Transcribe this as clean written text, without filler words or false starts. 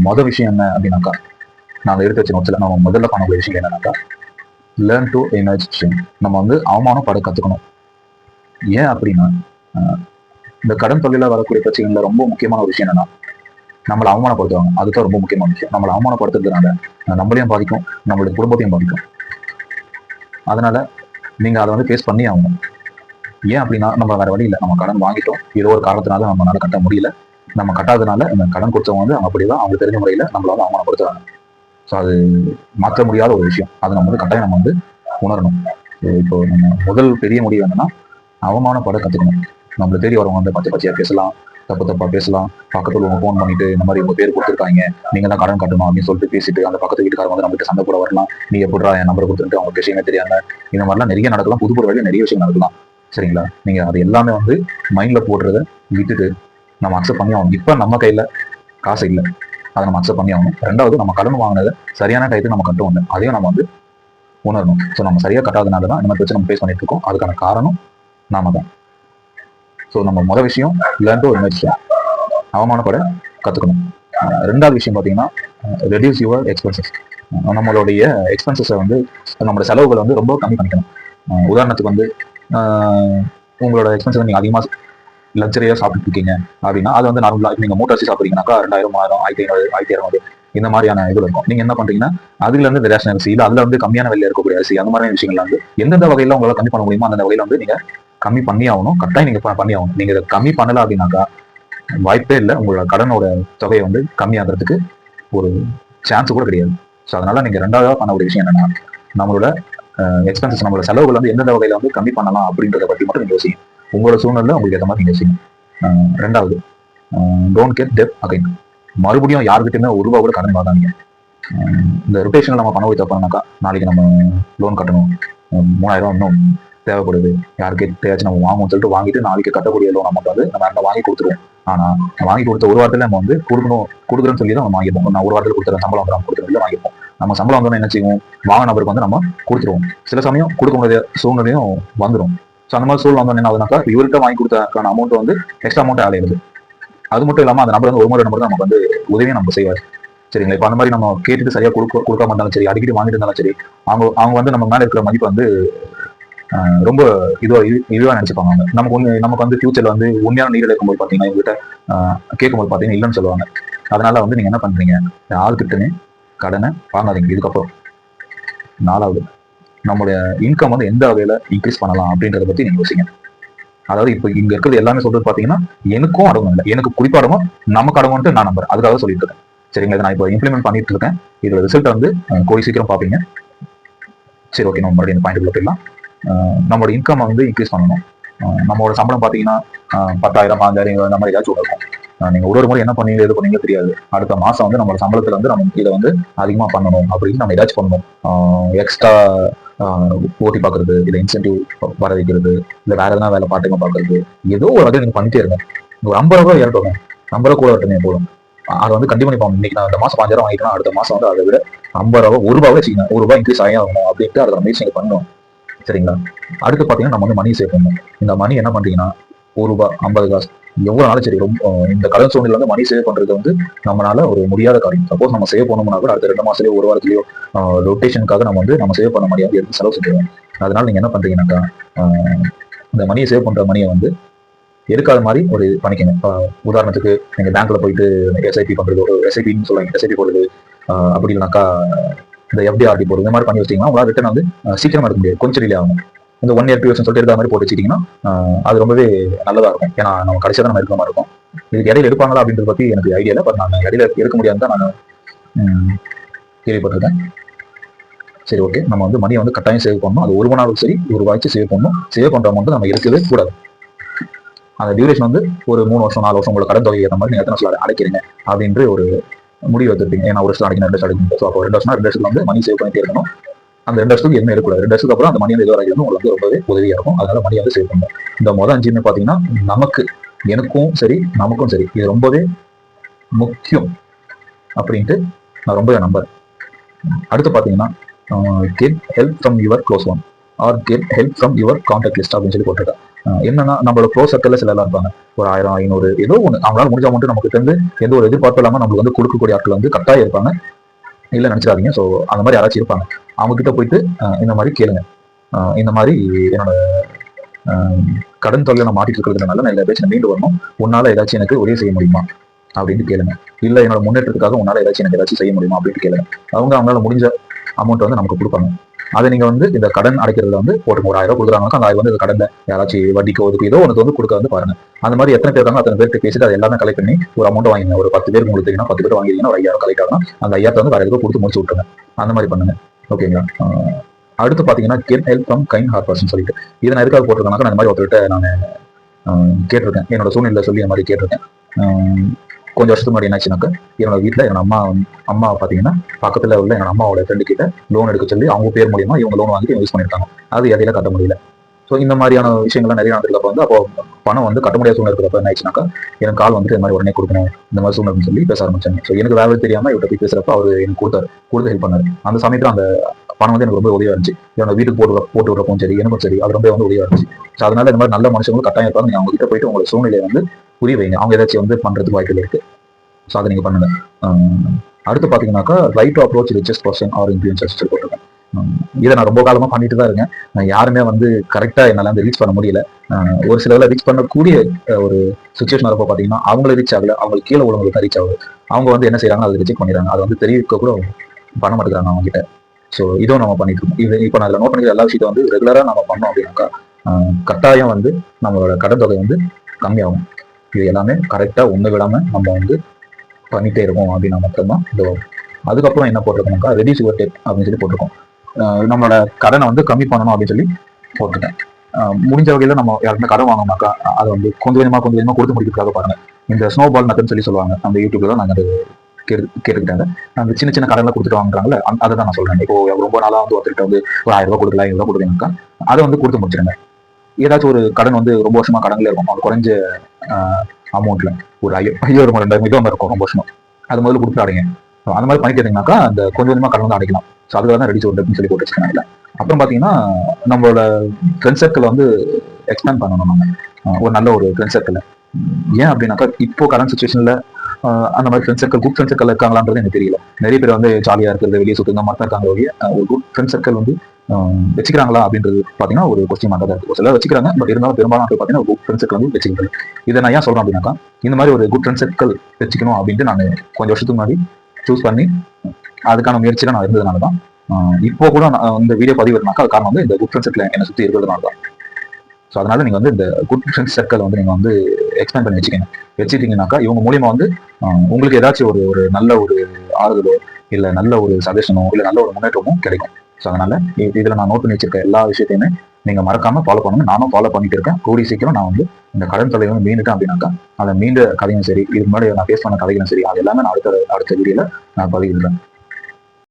மொதல் விஷயம் என்ன அப்படின்னாக்கா, நாங்கள் எடுத்து வச்ச நோட்ஸில் நம்ம முதல்ல பண்ணக்கூடிய விஷயம் என்னன்னாக்கா, லேர்ன் டு எமர்ஜ் ஷேம். நம்ம வந்து அவமானப்பட கற்றுக்கணும். ஏன் அப்படின்னா, இந்த கடன் தொழிலாக வரக்கூடிய பிரச்சனைகளில் ரொம்ப முக்கியமான ஒரு விஷயம் என்னன்னா, நம்மளை அவமானப்படுத்துவாங்க. அதுதான் ரொம்ப முக்கியமான விஷயம். நம்மளை அவமானப்படுத்துறதுனால நம்மளையும் பாதிக்கும், நம்மளுடைய குடும்பத்தையும் பாதிக்கும். அதனால நீங்க அதை வந்து ஃபேஸ் பண்ணி ஆகணும். ஏன் அப்படின்னா, நம்ம வேற வழி இல்லை. நம்ம கடன் வாங்கிட்டோம், ஏதோ ஒரு காரணத்தினால நம்மளால கட்ட முடியல. நம்ம கட்டாததுனால இந்த கடன் கொடுத்தவங்க வந்து அப்படிதான் அவங்க தெரிஞ்ச முறையில் நம்மள வந்து அவமானப்படுத்துறாங்க. ஸோ அது மாற்ற முடியாத ஒரு விஷயம். அதை நம்ம வந்து கட்டாயம் நம்ம வந்து உணரணும். இப்போ நம்ம முதல் பெரிய முடிவு என்னன்னா, அவமானப்பட கற்றுக்கணும். நம்மளை தேடி வரவங்க வந்து பச்சை பச்சையாக பேசலாம், தப்பு தப்பா பேசலாம். பக்கத்துல உங்க ஃபோன் பண்ணிட்டு இந்த மாதிரி உங்க பேர் கொடுத்துருக்காங்க, நீங்க தான் கடன் கட்டணும் அப்படின்னு சொல்லிட்டு பேசிட்டு அந்த பக்கத்து வீட்டுக்காரங்க வந்து நம்மகிட்ட சண்டை கூட வரலாம். நீ எப்படா என் நம்பரை கொடுத்துட்டு அவங்களுக்கு விஷயமே தெரியாம இந்த மாதிரிலாம் நிறைய நடக்கலாம். புது வழியில் நிறைய விஷயம் நடக்கலாம். சரிங்களா? நீங்க அது எல்லாமே வந்து மைண்ட்ல போடுறத விட்டுட்டு நம்ம அக்செப்ட் பண்ணி ஆகணும். இப்ப நம்ம கையில காசு இல்லை, அதை நம்ம அக்செப்ட் பண்ணி ஆகணும். ரெண்டாவது, நம்ம கடன் வாங்கினதை சரியான டயத்துக்கு நம்ம கட்டுவோம், அதையும் நம்ம வந்து உணரணும். ஸோ நம்ம சரியா கட்டாதனால தான் இந்த மாதிரி பிரச்சனை நம்ம ஃபேஸ் பண்ணிட்டு இருக்கோம். அதுக்கான காரணம் நாம தான். ஸோ நம்ம முதல் விஷயம் லேர்ன் டு எமர்ஜ் ஷேம். அவமானப்பட கற்றுக்கணும். ரெண்டாவது விஷயம் பார்த்தீங்கன்னா, ரெடியூஸ் யுவர் எக்ஸ்பென்சஸ். நம்மளுடைய எக்ஸ்பென்சஸை வந்து நம்மளோட செலவுகளை வந்து ரொம்ப கம்மி பண்ணிக்கணும். உதாரணத்துக்கு வந்து உங்களோட எக்ஸ்பென்சஸ் நீங்கள் அதிகமாக லக்ஸரியாக சாப்பிட்டு இருக்கீங்க அப்படின்னா, அது வந்து நார்மலாக நீங்கள் மூட்டை அரிசி சாப்பிட்றீங்கன்னாக்கா 2000, 1000, 1500, 1200 இந்த மாதிரியான இது இருக்கும். நீங்கள் என்ன பண்ணுறீங்கன்னா, அதுல இருந்து இந்த ரேஷன் அரிசி இல்லை அதில் வந்து கம்மியான விலையில் இருக்கக்கூடிய அரிசி அந்த மாதிரியான விஷயங்கள் வந்து எந்தெந்த வகையில் உங்களால் கம்மி பண்ண முடியுமோ அந்த வகையில் வந்து நீங்கள் கம்மி பண்ணி ஆகணும். கட்டாயம் நீங்கள் பண்ணி ஆகணும். நீங்கள் இதை கம்மி பண்ணலை அப்படின்னாக்கா வாய்ப்பே இல்லை. உங்களோட கடனோட தொகையை வந்து கம்மியாகிறதுக்கு ஒரு சான்ஸ் கூட கிடையாது. ஸோ அதனால நீங்கள் ரெண்டாவதாக பண்ண ஒரு விஷயம் என்னன்னா, நம்மளோட எக்ஸ்பென்சஸ், நம்மளோட செலவுகள் வந்து எந்தெந்த வகையில் வந்து கம்மி பண்ணலாம் அப்படின்றத பற்றி மட்டும் நீங்கள் யோசிங்க. உங்களோட சூழ்நிலை உங்களுக்கு ஏற்ற மாதிரி நீங்கள் யோசிங்க. ரெண்டாவது, டோன்ட் கெட் டெப்ட் அகைன். மறுபடியும் யாருக்கிட்டையுமே ஒரு ரூபா கூட கடன் வாங்காதீங்க. இந்த ரொட்டேஷனில் நம்ம பணம் வைத்தப்போனாக்கா, நாளைக்கு நம்ம லோன் கட்டணும், 3000 இன்னும் தேவைப்படுது, யாருக்கிட்டையாச்சும் நம்ம வாங்குவோம்னு சொல்லிட்டு வாங்கிட்டு நாளைக்கு கட்டக்கூடிய லோன் அமௌண்ட் வந்து நம்ம வாங்கி கொடுத்துருவோம். ஆனால் வாங்கி கொடுத்த ஒரு வாரத்தில் நம்ம வந்து கொடுக்குறேன்னு சொல்லி தான் நம்ம வாங்கிப்போம். நான் ஒரு வாரத்தில் கொடுத்துறேன், சம்பளம் வந்து நம்ம கொடுத்துருவோம் வாங்கிப்போம். நம்ம சம்பளம் வந்து என்ன செய்வோம், வாங்க நபருக்கு வந்து நம்ம கொடுத்துருவோம். சில சமயம் கொடுக்க முடியாத சூழ்நிலையும் வந்துடும். ஸோ அந்த மாதிரி சூழ்நிலை வந்து என்ன ஆகுதுனாக்கா, இவர்கிட்ட வாங்கி கொடுத்தக்கான அமௌண்ட் வந்து எக்ஸ்ட்ரா அமௌண்ட் ஆட் ஆயிடுது. அது மட்டும் இல்லாமல் அந்த நபர் வந்து ஒரு முறை நம்பர் தான் நமக்கு வந்து உதவியும் நம்ம செய்வார். சரிங்களா? இப்போ அந்த மாதிரி நம்ம கேட்டுட்டு சரியா கொடுக்காம இருந்தாலும் சரி, அடிக்கடி வாங்கிட்டு இருந்தாலும் சரி, அவங்க வந்து நம்ம மேலே இருக்கிற மதிப்பு வந்து ரொம்ப இதுவா நினைச்சுப்பாங்க. நமக்கு வந்து ஃபியூச்சர்ல வந்து உண்மையான நீர் எடுக்கும்போது பாத்தீங்கன்னா, இவங்ககிட்ட கேட்கும்போது பாத்தீங்கன்னா இல்லைன்னு சொல்லுவாங்க. அதனால வந்து நீங்க என்ன பண்றீங்க, ஆள்கிட்டனே கடனை வாங்காதீங்க இதுக்கப்புறம். நாலாவது, நம்மளுடைய இன்கம் வந்து எந்த வகையில இன்க்ரீஸ் பண்ணலாம் அப்படின்றத பத்தி நீங்க யோசிங்க. அதாவது இப்போ இங்க இருக்கிறது எல்லாமே சொல்றது பாத்தீங்கன்னா, எனக்கும் அடங்கும் இல்லை, எனக்கு குறிப்பா அடங்கும், நமக்கு அடங்கும்ட்டு நான் நம்புறேன். அதுக்காக சொல்லிட்டு இருக்கேன். சரிங்களா? இதை நான் இப்போ இம்ப்ளிமெண்ட் பண்ணிட்டு இருக்கேன். இதோட ரிசல்ட் வந்து கூடிய சீக்கிரம் பாப்பீங்க. சரி, ஓகே, நம்ம மறுபடியும் பாயிண்ட் போயிடலாம். நம்மளோட இன்கம் வந்து இன்க்ரீஸ் பண்ணணும். நம்மளோட சம்பளம் பார்த்தீங்கன்னா 10,000, 5,000 இந்த மாதிரி ஏதாச்சும் இருக்கும். நீங்க ஒரு முறை என்ன பண்ணீங்க எது பண்ணீங்க தெரியாது. அடுத்த மாசம் வந்து நம்மளோட சம்பளத்துல வந்து நம்ம இதை வந்து அதிகமா பண்ணணும் அப்படின்னு நம்ம ஏதாச்சும் பண்ணணும். எக்ஸ்ட்ரா ஓட்டி பாக்குறது, இல்லை இன்சென்டிவ் வர வைக்கிறது, இல்லை வேற எதனா வேலை பார்ட் டைமா பாக்குறது, ஏதோ ஒரு வகையில் நீங்க பண்ணிட்டே இருங்க. ஒரு 50 ரூபாய் ஏறட்டும், 50 ரூபா கூட வரட்டுமே போதும். அதை வந்து கண்டிப்பா பண்ணி இன்னைக்கு நான் இந்த மாசம் 5,000 வாங்கிட்டேன்னா அடுத்த மாசம் வந்து அதை விட 50 ரூபா, 1 ரூபாவே வச்சுக்கோங்க, 1 ரூபாய் இன்க்ரீஸ் ஆகணும் அப்படின்ட்டு அதை முயற்சி நீங்க பண்ணணும். சரிங்களா? அடுத்து பாத்தீங்கன்னா நம்ம வந்து மணி சேவ் பண்ணணும். இந்த மணி என்ன பண்றீங்கன்னா, 1 ரூபாய், 50 காசு, எவ்வளவு நாளும் சரி, ரொம்ப இந்த கடன் சூழ்நிலை வந்து மணி சேவ் பண்றது வந்து நம்மளால ஒரு முடியாத காரியம். சப்போஸ் நம்ம சேவ் பண்ணோம்னா கூட அடுத்த 2 மாசத்துலயோ 1 வாரத்திலயோ ரொட்டேஷனுக்காக நம்ம சேவ் பண்ண முடியாது, எடுத்து செலவு செஞ்சுருவோம். அதனால நீங்க என்ன பண்றீங்கன்னாக்கா, இந்த மணியை சேவ் பண்ற மணியை வந்து எடுக்காத மாதிரி ஒரு பண்ணிக்கணும். உதாரணத்துக்கு நீங்க பேங்க்ல போயிட்டு எஸ்ஐபி பண்றது, ஒரு எஸ்ஐபின்னு சொல்லுவாங்க, எஸ்ஐபி போடுறது, அப்படி இல்லைனாக்கா இந்த எஃப்டிஆர்டி போடுறது, இந்த மாதிரி பண்ணி வச்சிங்கன்னா உங்களால் ரிட்டர்ன் வந்து சீக்கிரமா எடுக்க முடியாது, கொஞ்சம் டிலே ஆகும். இந்த 1 இயர் 2 இயர்ஸ் சொல்லிட்டு எடுக்கிற மாதிரி போட்டு வச்சுக்கிட்டீங்கன்னா அது ரொம்பவே நல்லதா இருக்கும். ஏன்னா நம்ம கடைசியாக தான் நம்ம எடுக்கிற மாதிரி இருக்கும். இதுக்கு இடையில எடுப்பாங்களா அப்படின்றத பத்தி எனக்கு ஐடியா இல்லை. பட் நான் இடையில எடுக்க முடியாது தான் நான் கேள்விப்பட்டிருக்கேன். சரி, ஓகே, நம்ம வந்து மணியை வந்து கட்டாயம் சேவ் பண்ணணும். அது 1 நாளுக்கு சரி, 1 ரூபாய்க்கு சேவ் பண்ணணும். சேவ் பண்ற அமௌண்ட் நம்ம இருக்கவே கூடாது. அந்த டியூரேஷன் வந்து ஒரு 3 வருஷம் 4 வருஷம் உங்களோட கடன் தொகை ஏற்ற மாதிரி நீங்க எத்தனை வருஷம் அடைக்கிறீங்க அப்படின்ற ஒரு முடிவு எடுத்துருப்பீங்க. ஏன்னா 1 வருஷம் அடைக்கணும், 2 வருஷம் அடைக்கணும். ஸோ அப்போ 2 வருஷம் 2 வருஷத்துல வந்து மணி சேவ் பண்ணிட்டே இருக்கணும். அந்த 2 வருஷத்துக்கு எதுவுமே எடுக்கக்கூடாது. 2 வருஷத்துக்கு அப்புறம் அந்த மணி வந்து எது வரைக்கும் உங்களுக்கு வந்து ரொம்பவே உதவியா இருக்கும். அதனால மணியை வந்து சேவ் பண்ணணும். இந்த மொதல் 5 பாத்தீங்கன்னா நமக்கு, எனக்கும் சரி, நமக்கும் சரி, இது ரொம்பவே முக்கியம் அப்படின்ட்டு நான் ரொம்பவே நம்புறேன். அடுத்து பாத்தீங்கன்னா, get help from your close one or get help from your contact list அப்படின்னு சொல்லி போட்டிருக்கேன். என்னன்னா நம்மளோட க்ளோ சர்க்கிள்ல சில எல்லாம் இருப்பாங்க, ஒரு 1000 500 ஏதோ ஒன்று அவங்களால முடிஞ்ச அமௌண்ட் நமக்கு தெரிந்து எந்த ஒரு எதிர்பார்ப்பு இல்லாமல் நம்மளுக்கு வந்து கொடுக்கக்கூடிய ஆட்கள் வந்து கட்டாயம் இருப்பாங்க, இல்லை நினைச்சிடாதீங்க. ஸோ அந்த மாதிரி யாராச்சும் இருப்பாங்க, அவங்க கிட்ட போயிட்டு இந்த மாதிரி கேளுங்க. இந்த மாதிரி என்னோட கடன் தொல்லை நான் மாட்டிட்டு இருக்கிறதுனால நான் ஏதாச்சும் மீண்டு வரணும், உன்னால ஏதாச்சும் எனக்கு உதவி செய்ய முடியுமா அப்படின்னு கேளுங்க. இல்லை என்னோட முன்னேற்றத்துக்காக உன்னால ஏதாச்சும் எனக்கு ஏதாச்சும் செய்ய முடியுமா அப்படின்னு கேளுங்க. அவங்களால முடிஞ்ச அமௌண்ட் வந்து நமக்கு கொடுப்பாங்க. அதை நீங்க வந்து இந்த கடன் அடைக்கிறதுல வந்து ஒரு 1000 கொடுக்குறாங்க, அந்த 1000 வந்து இந்த கடன்ல யாராச்சும் வட்டிக்கோ ஒதுக்கு ஏதோ ஒன்று வந்து கொடுக்க வந்து பாருங்க. அந்த மாதிரி எத்தனை பேர் இருக்காங்க அத்தனை பேருக்கு பேசிட்டு அதை எல்லாமே கலெக்ட் பண்ணி ஒரு அமௌண்ட் வாங்கிங்க. ஒரு 10 பேர் உங்களுக்கு தெரியும், 10 பேர் வாங்கிருக்கீங்கன்னா ஒரு 5000 கலெக்ட் ஆகணும். அந்த 5000 வந்து வேற எதுவும் கொடுத்து முடிச்சு விட்டுருங்க. அந்த மாதிரி பண்ணுங்க, ஓகேங்களா? அடுத்து பாத்தீங்கன்னா get help from kind heart person சொல்லிட்டு, இதை நான் எதுக்காக போட்டிருக்கேன்னா, நான் இந்த மாதிரி ஒருத்தர்கிட்ட நான் கேட்டிருக்கேன், என்னோட சூழ்நிலை சொல்லி இந்த மாதிரி கேட்டிருக்கேன். கொஞ்சம் வருஷத்துக்கு முன்னாடி என்னாச்சுனாக்கா, என்னோட வீட்டில் என்னோட அம்மா பார்த்தீங்கன்னா பக்கத்தில் உள்ள என்னோட அம்மாவோட ஃப்ரெண்டு கிட்ட லோன் எடுக்க சொல்லி அவங்க பேர் மூலியமா இவங்க லோன் வாங்கி யூஸ் பண்ணியிருக்காங்க. அது எதையில கட்ட முடியல. ஸோ இந்த மாதிரியான விஷயங்கள்லாம் நிறைய நடக்கிறப்ப வந்து அப்போ பணம் வந்து கட்ட முடியாத சூழ்நிலை இருக்கிறப்ப என்ன ஆச்சுனாக்கா, எனக்கு கால் வந்துட்டு இந்த மாதிரி உடனே கொடுக்கணும் இந்த மாதிரி சூழ்நிலை சொல்லி பேச ஆரம்பிச்சாங்க. ஸோ எனக்கு வேலை தெரியாம இவர்கிட்ட போய் பேசுறப்ப அவர் எனக்கு கொடுத்து ஹெல்ப் பண்ணாரு. அந்த சமயத்தில் அந்த பணம் வந்து எனக்கு ரொம்ப உதவியா இருந்துச்சு. என்னோட வீட்டுக்கு போட்டு விடுறப்பவும் சரி, எனக்கும் சரி, அது ரொம்ப வந்து உதவியா இருந்துச்சு. ஸோ அதனால இந்த மாதிரி நல்ல மனுஷங்களும் கட்டாயம் இருப்பாங்க. நீங்க அவங்க கிட்ட போயிட்டு உங்களோட சூழ்நிலையை வந்து புரிய வைங்க. அவங்க ஏதாச்சும் வந்து பண்றதுக்கு வாய்ப்புகள் இருக்கு. ஸோ அதை நீங்க பண்ணுங்க. அடுத்து பாத்தீங்கன்னாக்கா right to approach richest person or influencers போட்டிருக்கேன். இதை நான் ரொம்ப காலமா பண்ணிட்டு தான் இருக்கேன். யாருமே வந்து கரெக்டா என்னால வந்து ரீச் பண்ண முடியல. ஒரு சில ரீச் பண்ணக்கூடிய ஒரு சுச்சுவேஷன் வரப்போ பாத்தீங்கன்னா அவங்கள ரீச் ஆகல, அவங்களுக்கு கீழே உள்ளவங்களுக்கு தான் ரீச் ஆகுது. அவங்க வந்து என்ன செய்யறாங்க, அதை ரிஜெக்ட் பண்ணிடுறாங்க. அதை வந்து தெரிவிக்க கூட பண்ண மாட்டேங்கிறாங்க அவங்க கிட்ட. ஸோ இதுவும் நம்ம பண்ணிட்டு இருக்கோம். இது இப்போ நான் நோட் பண்ணிக்கிற எல்லா விஷயத்த வந்து ரெகுலரா நம்ம பண்ணோம் அப்படின்னாக்கா கட்டாயம் வந்து நம்மளோட கடன் தொகை வந்து கம்மியாகும். இது எல்லாமே கரெக்டா ஒண்ணு விடாம நம்ம வந்து பண்ணிட்டே இருக்கும் அப்படின்னா மட்டும்தான் இது வரும். அதுக்கப்புறம் என்ன போட்டிருக்கோம்னாக்கா ரெடியூஸ் யுவர் டெட் அப்படின்னு சொல்லி போட்டிருக்கோம். நம்மளோட கடனை வந்து கம்மி பண்ணணும் அப்படின்னு சொல்லி போட்டுட்டேன். முடிஞ்ச வகையில நம்ம யாருமே கடன் வாங்கினாக்கா அதை வந்து கொஞ்சம் கொஞ்சமா கொடுத்து முடிக்கிறதுக்காக பாருங்க. இந்த ஸ்னோ பால் மெத்தட்னு சொல்லி சொல்லுவாங்க, அந்த யூடியூப்ல தான் நாங்கள் கேட்டுக்கிட்டாங்க. அந்த சின்ன சின்ன கடன்லாம் கொடுத்துட்டு வாங்குறாங்கல்ல, அதை தான் நான் சொல்றேன். இப்போ ரொம்ப நாளா வந்து ஒருத்தர்கிட்ட வந்து ஒரு 1000 ரூபாய் கொடுக்கலாம், 500 ரூபாய் கொடுக்கணும்னாக்கா அதை வந்து கொடுத்து முடிச்சிருங்க. ஏதாச்சும் ஒரு கடன் வந்து ரொம்ப வருஷமா கடன்ல இருக்கும், அது குறைஞ்ச அமௌண்ட்ல ஒரு 5000 2000 இதுவும் இருக்கும் ரொம்ப வருஷமா, அது முதல்ல கொடுத்துறாங்க. அந்த மாதிரி பண்ணிட்டு இருந்தீங்கன்னாக்கா அந்த கொஞ்சம் கொஞ்சமா கடன் வந்து அடைக்கலாம். ஸோ அதுக்காக தான் ரெடியூஸ் டெப்ட்னு சொல்லி போட்டு வச்சிருக்காங்க. அப்புறம் பார்த்தீங்கன்னா நம்மளோட ஃப்ரெண்ட் சர்க்கிள் வந்து எக்ஸ்பேண்ட் பண்ணணும். நம்ம ஒரு நல்ல ஒரு ஃப்ரெண்ட் சர்க்கிள். ஏன் அப்படின்னாக்கா இப்போ கரண்ட் சுச்சுவேஷன்ல அந்த மாதிரி friend circle good friend circle இருக்காங்களான்றது எனக்கு தெரியல. நிறைய பேர் வந்து ஜாலியா இருக்கிறது, வெளியே சுற்றுங்க மாதிரி இருக்காங்க. ஒரு குட் ஃப்ரெண்ட் சர்க்கிள் வந்து வச்சுக்கிறாங்களா அப்படின்றது பார்த்தீங்கன்னா ஒரு கொஸ்டின் மார்க் தான் இருக்கு. சிலர் வச்சுக்கிறாங்க, பட் இருந்தாலும் பெரும்பாலும் பார்த்தீங்கன்னா குட் ஃப்ரெண்ட் சர்க்கிள் வந்து வச்சுக்கிறது. இதை நான் ஏன் சொல்றேன் அப்படின்னாக்கா, இந்த மாதிரி ஒரு குட் ஃப்ரெண்ட் சர்க்கிள் வச்சுக்கணும் அப்படின்ட்டு நான் கொஞ்சம் வருஷத்துக்கு முன்னாடி சூஸ் பண்ணி அதுக்கான முயற்சியில நான் இருந்ததுனால தான் இப்போ கூட இந்த வீடியோ பதிவு இருந்தாக்கா அது காரணம் வந்து இந்த குட் ஃப்ரெண்ட் சர்க்கிள் என்னை சுற்றி இருக்கிறதுனால தான். ஸோ அதனால நீங்க வந்து இந்த குட் ஃப்ரெண்ட் சர்க்கிள் வந்து நீங்க வந்து எக்ஸ்பேண்ட் பண்ணி வச்சுட்டீங்கன்னாக்கா இவங்க மூலியமா வந்து உங்களுக்கு ஏதாச்சும் ஒரு நல்ல ஒரு ஆறுதலோ இல்ல நல்ல ஒரு சஜஷனோ இல்ல நல்ல ஒரு முன்னேற்றமும் கிடைக்கும். ஸோ அதனால இதுல நான் நோட் பண்ணி வச்சிருக்க எல்லா விஷயத்தையுமே நீங்க மறக்காம ஃபாலோ பண்ணுங்க. நானும் ஃபாலோ பண்ணிட்டு இருக்கேன். கூடிய சீக்கிரம் நான் வந்து இந்த கடன் தொகையை வந்து மீண்டுட்டேன் அப்படின்னாக்கா அதை மீண்ட கதையும் சரி, இது முன்னாடி நான் பேச பண்ண கதைகளும் சரி, அது எல்லாமே நான் அடுத்த வீடியோல நான் பதிவிடுறேன்.